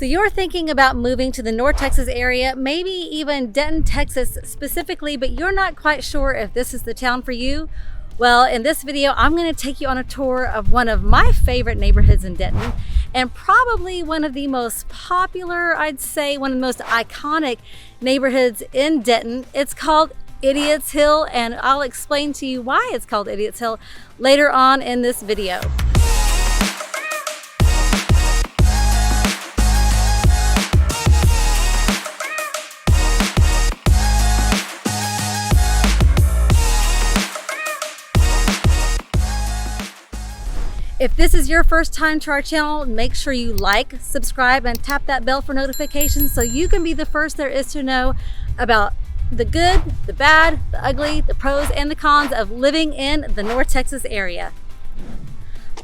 So you're thinking about moving to the North Texas area, maybe even Denton, Texas specifically, but you're not quite sure if this is the town for you. Well, in this video, I'm going to take you on a tour of one of my favorite neighborhoods in Denton, and probably one of the most popular, I'd say one of the most iconic neighborhoods in Denton. It's called Idiot's Hill, and I'll explain to you why it's called Idiot's Hill later on in this video. If this is your first time to our channel, make sure you like, subscribe, and tap that bell for notifications so you can be the first there is to know about the good, the bad, the ugly, the pros, and the cons of living in the North Texas area.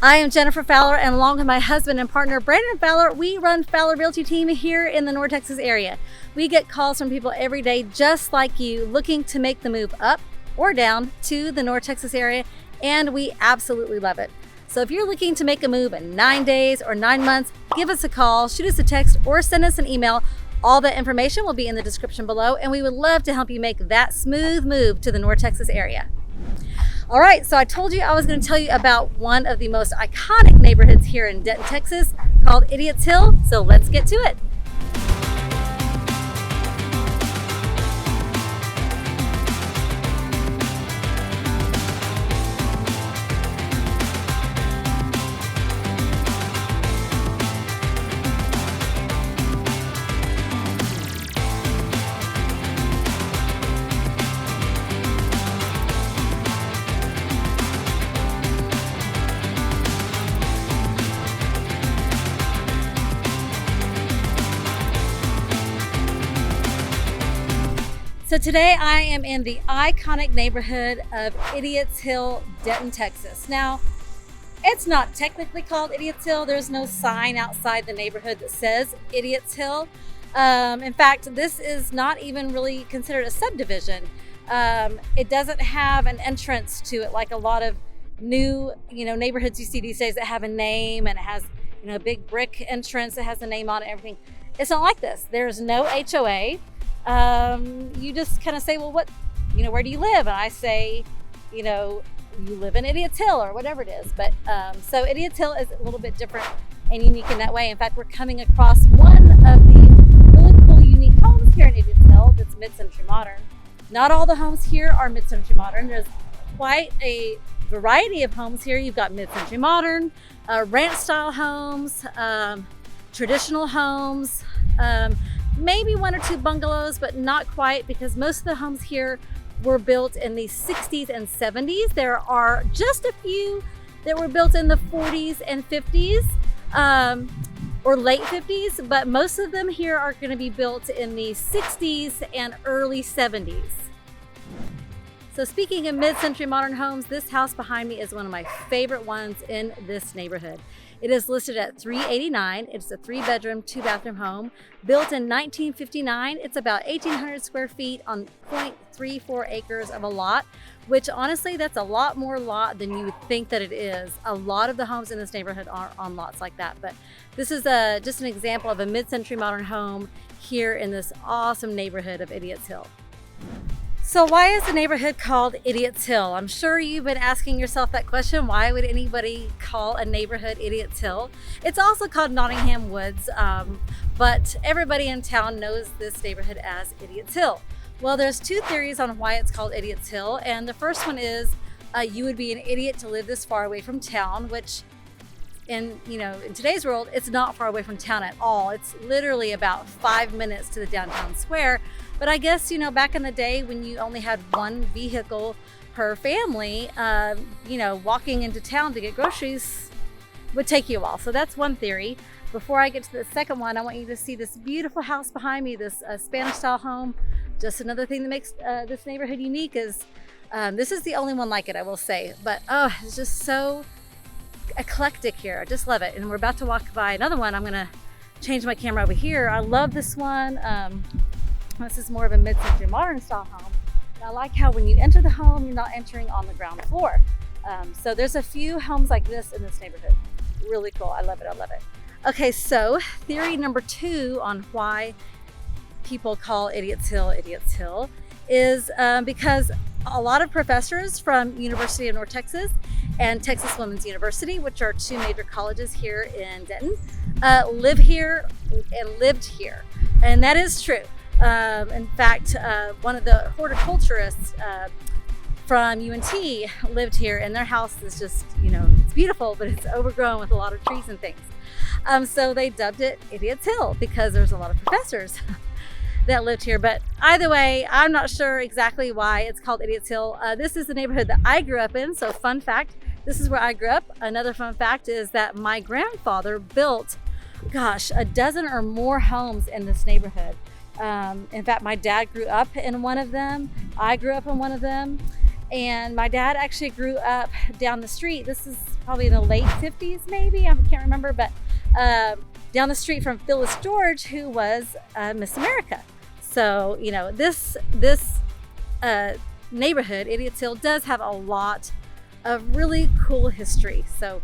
I am Jennifer Fowler, and along with my husband and partner, Brandon Fowler, we run Fowler Realty Team here in the North Texas area. We get calls from people every day just like you, looking to make the move up or down to the North Texas area, and we absolutely love it. So if you're looking to make a move in 9 days or 9 months, give us a call, shoot us a text, or send us an email. All that information will be in the description below, and we would love to help you make that smooth move to the North Texas area. All right, so I told you I was going to tell you about one of the most iconic neighborhoods here in Denton, Texas, called Idiot's Hill. So let's get to it. So today I am in the iconic neighborhood of Idiot's Hill, Denton, Texas. Now, it's not technically called Idiot's Hill. There's no sign outside the neighborhood that says Idiot's Hill. In fact, this is not even really considered a subdivision. It doesn't have an entrance to it like a lot of new, neighborhoods you see these days that have a name and it has, a big brick entrance that has a name on it and everything. It's not like this. There's no HOA. You just kind of say, well, where do you live? And I say, you live in Idiot's Hill or whatever it is. But so Idiot's Hill is a little bit different and unique in that way. In fact, we're coming across one of the really cool, unique homes here in Idiot's Hill that's mid-century modern. Not all the homes here are mid-century modern. There's quite a variety of homes here. You've got mid-century modern, ranch-style homes, traditional homes, maybe 1 or 2 bungalows, but not quite, because most of the homes here were built in the 60s and 70s. There are just a few that were built in the 40s and 50s, or late 50s, but most of them here are going to be built in the 60s and early 70s. So speaking of mid-century modern homes, this house behind me is one of my favorite ones in this neighborhood. It is listed at $389. It's a 3-bedroom, 2-bathroom home built in 1959. It's about 1,800 square feet on 0.34 acres of a lot, which honestly, that's a lot more lot than you would think that it is. A lot of the homes in this neighborhood are on lots like that, but this is just an example of a mid-century modern home here in this awesome neighborhood of Idiot's Hill. So why is the neighborhood called Idiot's Hill? I'm sure you've been asking yourself that question. Why would anybody call a neighborhood Idiot's Hill? It's also called Nottingham Woods, but everybody in town knows this neighborhood as Idiot's Hill. Well, there's 2 theories on why it's called Idiot's Hill, and the first one is you would be an idiot to live this far away from town, which in today's world, it's not far away from town at all. It's literally about 5 minutes to the downtown square. But I guess, back in the day when you only had 1 vehicle per family, walking into town to get groceries would take you a while. So that's one theory. Before I get to the second one, I want you to see this beautiful house behind me, this Spanish style home. Just another thing that makes this neighborhood unique is this is the only one like it, I will say. But it's just so eclectic here. I just love it. And we're about to walk by another one. I'm gonna change my camera over here. I love this one. This is more of a mid-century modern style home. And I like how when you enter the home, you're not entering on the ground floor. So there's a few homes like this in this neighborhood. Really cool. I love it. I love it. Okay, so theory number 2 on why people call Idiot's Hill is because a lot of professors from University of North Texas and Texas Women's University, which are 2 major colleges here in Denton, live here and lived here. And that is true. In fact, one of the horticulturists from UNT lived here, and their house is just, it's beautiful, but it's overgrown with a lot of trees and things. So they dubbed it Idiot's Hill because there's a lot of professors that lived here. But either way, I'm not sure exactly why it's called Idiot's Hill. This is the neighborhood that I grew up in. So fun fact, this is where I grew up. Another fun fact is that my grandfather built, a dozen or more homes in this neighborhood. In fact, my dad grew up in one of them. I grew up in one of them. And my dad actually grew up down the street. This is probably in the late 50s, maybe. I can't remember, but down the street from Phyllis George, who was Miss America. So, this neighborhood, Idiot's Hill, does have a lot of really cool history. So,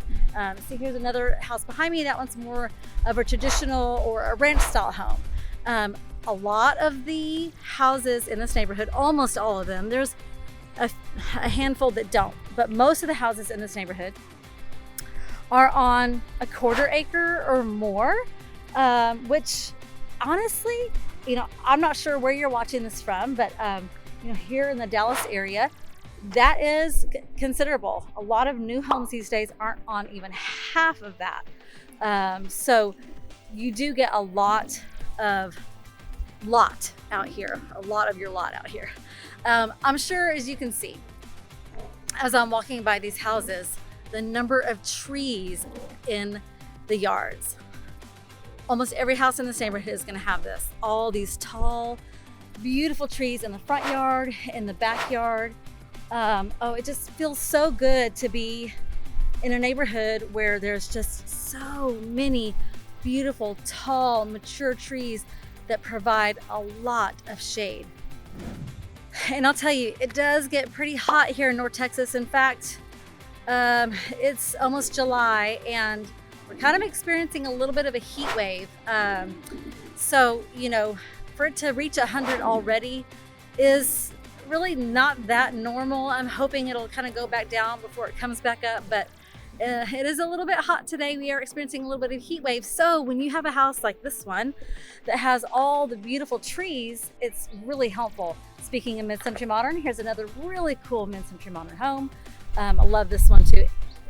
see, here's another house behind me. That one's more of a traditional or a ranch style home. A lot of the houses in this neighborhood, almost all of them, there's a handful that don't, but most of the houses in this neighborhood are on a 1/4 acre or more, which honestly, I'm not sure where you're watching this from, but here in the Dallas area, that is considerable. A lot of new homes these days aren't on even half of that. So you do get a lot of out here, a lot of your lot out here. I'm sure, as you can see, as I'm walking by these houses, the number of trees in the yards. Almost every house in this neighborhood is going to have this. All these tall, beautiful trees in the front yard, in the backyard. It just feels so good to be in a neighborhood where there's just so many beautiful, tall, mature trees that provide a lot of shade. And I'll tell you, it does get pretty hot here in North Texas. In fact, it's almost July and we're kind of experiencing a little bit of a heat wave. So, for it to reach 100 already is really not that normal. I'm hoping it'll kind of go back down before it comes back up, but it is a little bit hot today. We are experiencing a little bit of heat wave. So when you have a house like this one that has all the beautiful trees, it's really helpful. Speaking of mid-century modern, here's another really cool mid-century modern home. I love this one too.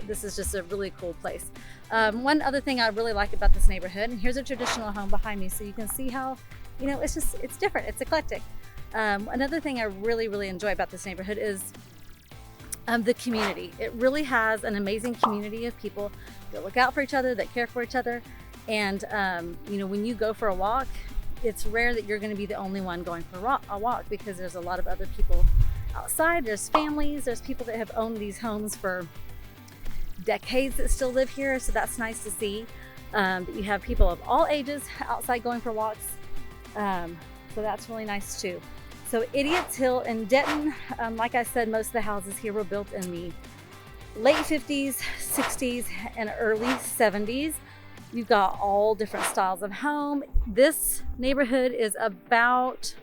This is just a really cool place. One other thing I really like about this neighborhood, and here's a traditional home behind me, so you can see how, it's different, it's eclectic. Another thing I really, really enjoy about this neighborhood is the community. It really has an amazing community of people that look out for each other, that care for each other. And, when you go for a walk, it's rare that you're going to be the only one going for a walk because there's a lot of other people outside. There's families, there's people that have owned these homes for decades that still live here. So that's nice to see that you have people of all ages outside going for walks. So that's really nice too. So Idiot's Hill in Denton, like I said, most of the houses here were built in the late 50s, 60s, and early 70s. You've got all different styles of home. This neighborhood is about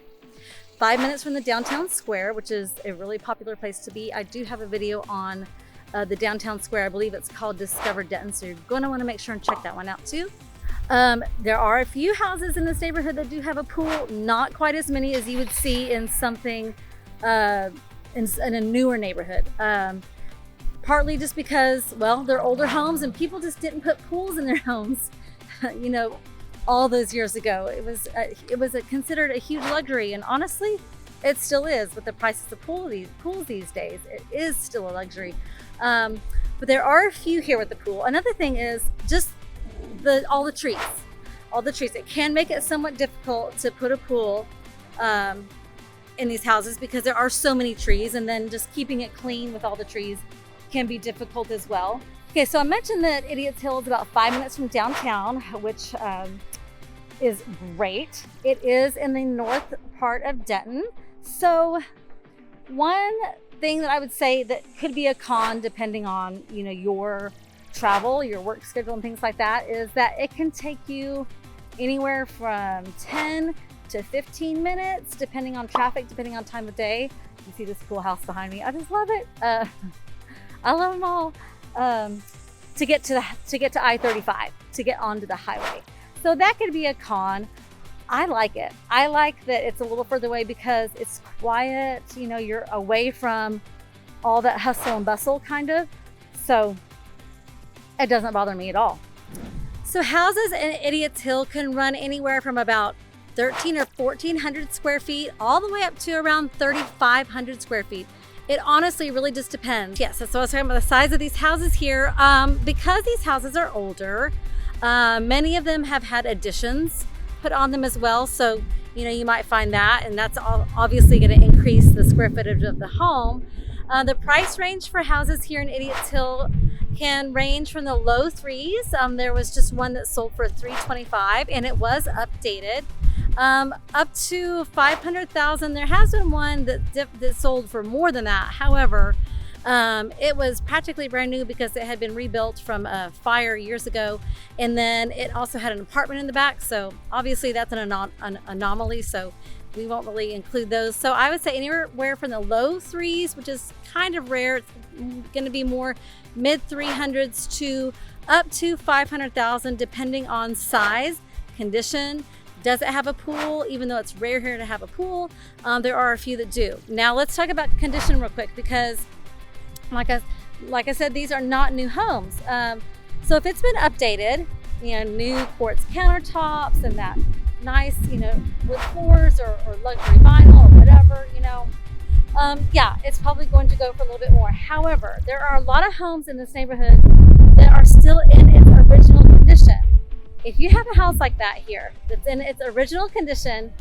5 minutes from the downtown square, which is a really popular place to be. I do have a video on the downtown square. I believe it's called Discover Denton, so you're going to want to make sure and check that one out too. There are a few houses in this neighborhood that do have a pool, not quite as many as you would see in something in a newer neighborhood. Partly just because, they're older homes and people just didn't put pools in their homes, all those years ago. It was considered a huge luxury, and honestly, it still is with the prices of pools these days. It is still a luxury. But there are a few here with the pool. Another thing is just all the trees. It can make it somewhat difficult to put a pool in these houses because there are so many trees, and then just keeping it clean with all the trees can be difficult as well. Okay, so I mentioned that Idiot's Hill is about 5 minutes from downtown, which is great. It is in the north part of Denton. So one thing that I would say that could be a con, depending on your travel, your work schedule and things like that, is that it can take you anywhere from 10 to 15 minutes, depending on traffic, depending on time of day. You see this cool house behind me. I just love it. I love them all. To get to I-35, to get onto the highway. So that could be a con. I like it. I like that it's a little further away because it's quiet. You know, you're away from all that hustle and bustle kind of. So it doesn't bother me at all. So houses in Idiot's Hill can run anywhere from about 13 or 1400 square feet all the way up to around 3,500 square feet. It honestly really just depends. Yes, so I was talking about the size of these houses here. Because these houses are older, many of them have had additions put on them as well. So, you know, you might find that, and that's obviously going to increase the square footage of the home. The price range for houses here in Idiot's Hill can range from the low threes. There was just one that sold for $325, and it was updated. Up to $500,000. There has been one that sold for more than that. However, it was practically brand new because it had been rebuilt from a fire years ago, and then it also had an apartment in the back. So obviously that's an anomaly. So we won't really include those. So I would say anywhere from the low threes, which is kind of rare. It's going to be more mid 300s to up to 500,000, depending on size, condition. Does it have a pool? Even though it's rare here to have a pool, there are a few that do. Now let's talk about condition real quick, because like I said, these are not new homes. So if it's been updated, you know, new quartz countertops and that nice, you know, wood floors or luxury vinyl or whatever, you know, yeah, it's probably going to go for a little bit more. However, there are a lot of homes in this neighborhood that are still in its original condition. If you have a house like that here, that's in its original condition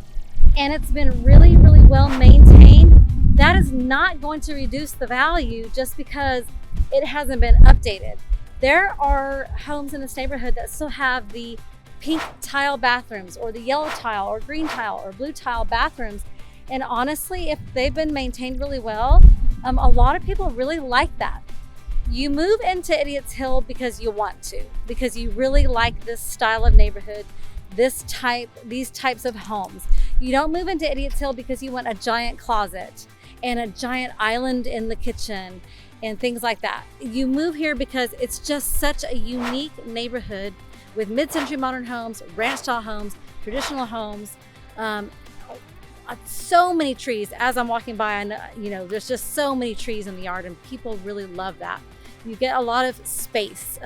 and it's been really, really well maintained, that is not going to reduce the value just because it hasn't been updated. There are homes in this neighborhood that still have the pink tile bathrooms or the yellow tile or green tile or blue tile bathrooms. And honestly, if they've been maintained really well, a lot of people really like that. You move into Idiot's Hill because you want to, because you really like this style of neighborhood, these types of homes. You don't move into Idiot's Hill because you want a giant closet and a giant island in the kitchen and things like that. You move here because it's just such a unique neighborhood with mid-century modern homes, ranch style homes, traditional homes, so many trees. As I'm walking by, I know, you know, there's just so many trees in the yard, and people really love that. You get a lot of space.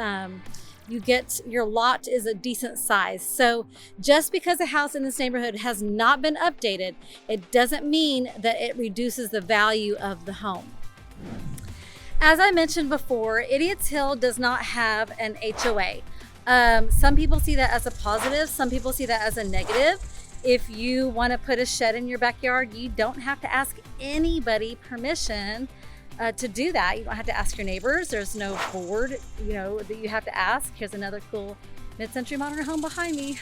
Your lot is a decent size. So just because a house in this neighborhood has not been updated, it doesn't mean that it reduces the value of the home. As I mentioned before, Idiot's Hill does not have an HOA. Some people see that as a positive. Some people see that as a negative. If you want to put a shed in your backyard, you don't have to ask anybody permission to do that. You don't have to ask your neighbors. There's no board, you know, that you have to ask. Here's another cool mid-century modern home behind me.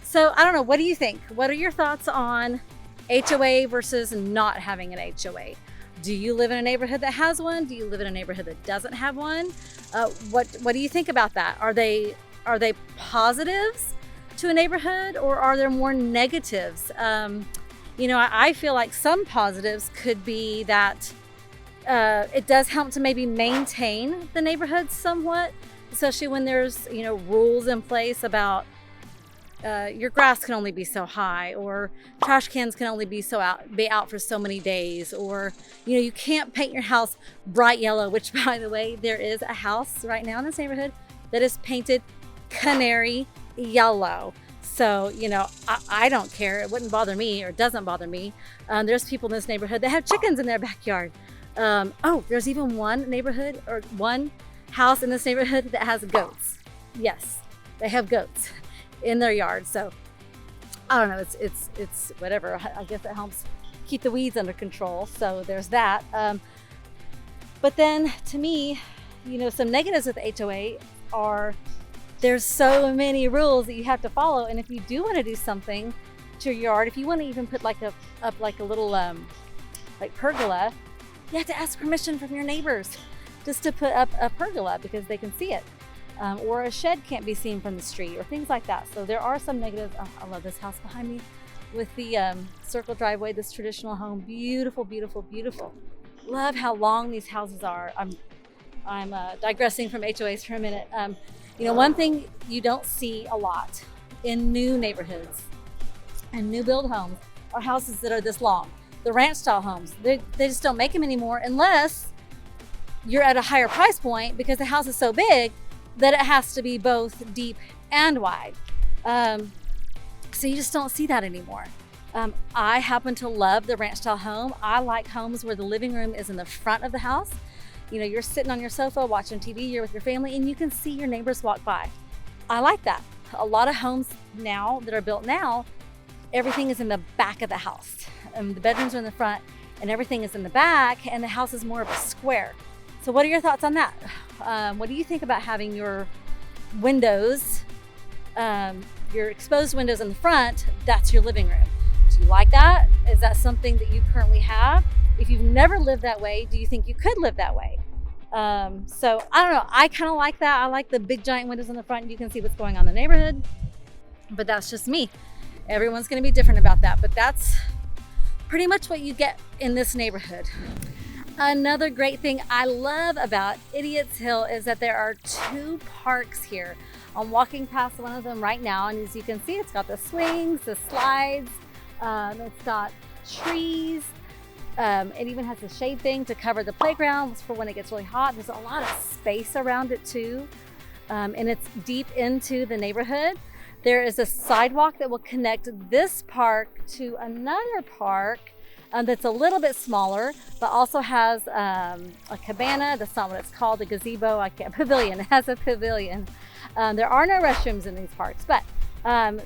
So I don't know. What do you think? What are your thoughts on HOA versus not having an HOA? Do you live in a neighborhood that has one? Do you live in a neighborhood that doesn't have one? What do you think about that? Are they positives to a neighborhood, or are there more negatives? You know, I feel like some positives could be that it does help to maybe maintain the neighborhood somewhat, especially when there's, you know, rules in place about your grass can only be so high, or trash cans can only be out for so many days, or, you know, you can't paint your house bright yellow, which, by the way, there is a house right now in this neighborhood that is painted canary yellow. So, you know, I don't care. It wouldn't bother me, or it doesn't bother me. There's people in this neighborhood that have chickens in their backyard. Oh, there's even one neighborhood or one house in this neighborhood that has goats. Yes, they have goats in their yard. So I don't know, it's whatever. I guess it helps keep the weeds under control. So there's that. But then to me, you know, some negatives with HOA are there's so many rules that you have to follow. And if you do want to do something to your yard, if you want to even put like a little like pergola, you have to ask permission from your neighbors. just to put up a pergola because they can see it. Or a shed can't be seen from the street or things like that. So there are some negatives. Oh, I love this house behind me with the circle driveway, this traditional home. Beautiful, beautiful, beautiful. Love how long these houses are. I'm digressing from HOAs for a minute. You know, one thing you don't see a lot in new neighborhoods and new build homes are houses that are this long. The ranch style homes, they just don't make them anymore unless you're at a higher price point because the house is so big that it has to be both deep and wide. So you just don't see that anymore. I happen to love the ranch style home. I like homes where the living room is in the front of the house. You know, you're sitting on your sofa watching TV, you're with your family, and you can see your neighbors walk by. I like that. A lot of homes now that are built now, everything is in the back of the house. The bedrooms are in the front and everything is in the back, and the house is more of a square. So what are your thoughts on that? What do you think about having your windows, your exposed windows in the front, that's your living room? Do you like that? Is that something that you currently have? If you've never lived that way, do you think you could live that way? So I don't know, I kind of like that. I like the big giant windows in the front. You can see what's going on in the neighborhood, but that's just me. Everyone's gonna be different about that, but that's pretty much what you get in this neighborhood. Another great thing I love about Idiot's Hill is that there are 2 parks here. I'm walking past one of them right now, and as you can see, it's got the swings, the slides, it's got trees. It even has a shade thing to cover the playground for when it gets really hot. There's a lot of space around it too, and it's deep into the neighborhood. There is a sidewalk that will connect this park to another park that's a little bit smaller, but also has a cabana. That's not what it's called, a gazebo. Pavilion. It has a pavilion. There are no restrooms in these parks, but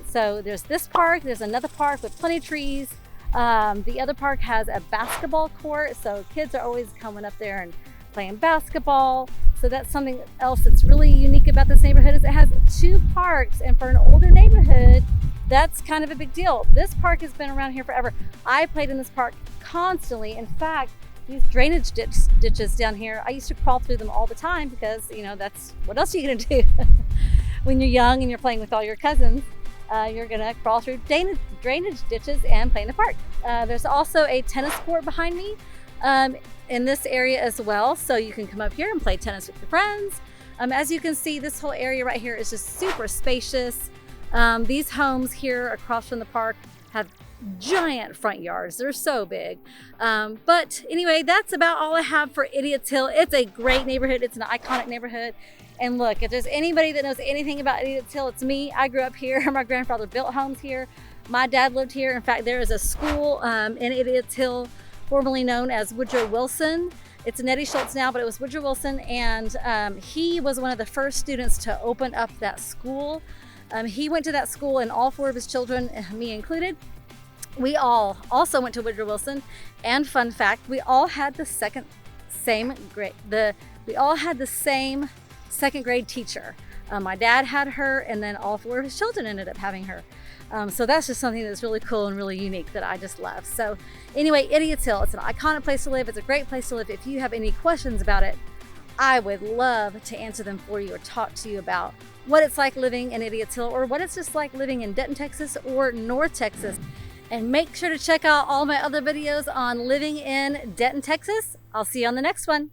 so there's this park. There's another park with plenty of trees. The other park has a basketball court, so kids are always coming up there and playing basketball. So that's something else that's really unique about this neighborhood, is it has 2 parks, and for an older neighborhood, that's kind of a big deal. This park has been around here forever. I played in this park constantly. In fact, these drainage ditches down here, I used to crawl through them all the time because, you know, that's what else are you gonna do? When you're young and you're playing with all your cousins, you're gonna crawl through drainage ditches and play in the park. There's also a tennis court behind me in this area as well, so you can come up here and play tennis with your friends. As you can see, this whole area right here is just super spacious. These homes here across from the park have giant front yards. They're so big. But anyway, that's about all I have for Idiot's Hill. It's a great neighborhood. It's an iconic neighborhood. And look, if there's anybody that knows anything about Idiot's Hill, it's me. I grew up here. My grandfather built homes here. My dad lived here. In fact, there is a school in Idiot's Hill, formerly known as Woodrow Wilson. It's Nettie Schultz now, but it was Woodrow Wilson. And he was one of the first students to open up that school. He went to that school, and all 4 of his children, me included, we all also went to Woodrow Wilson. And fun fact, we all had the same second grade teacher. My dad had her, and then all 4 of his children ended up having her. So that's just something that's really cool and really unique that I just love. So anyway, Idiot's Hill, it's an iconic place to live. It's a great place to live. If you have any questions about it, I would love to answer them for you or talk to you about what it's like living in Idiot's Hill, or what it's just like living in Denton, Texas, or North Texas. And make sure to check out all my other videos on living in Denton, Texas. I'll see you on the next one.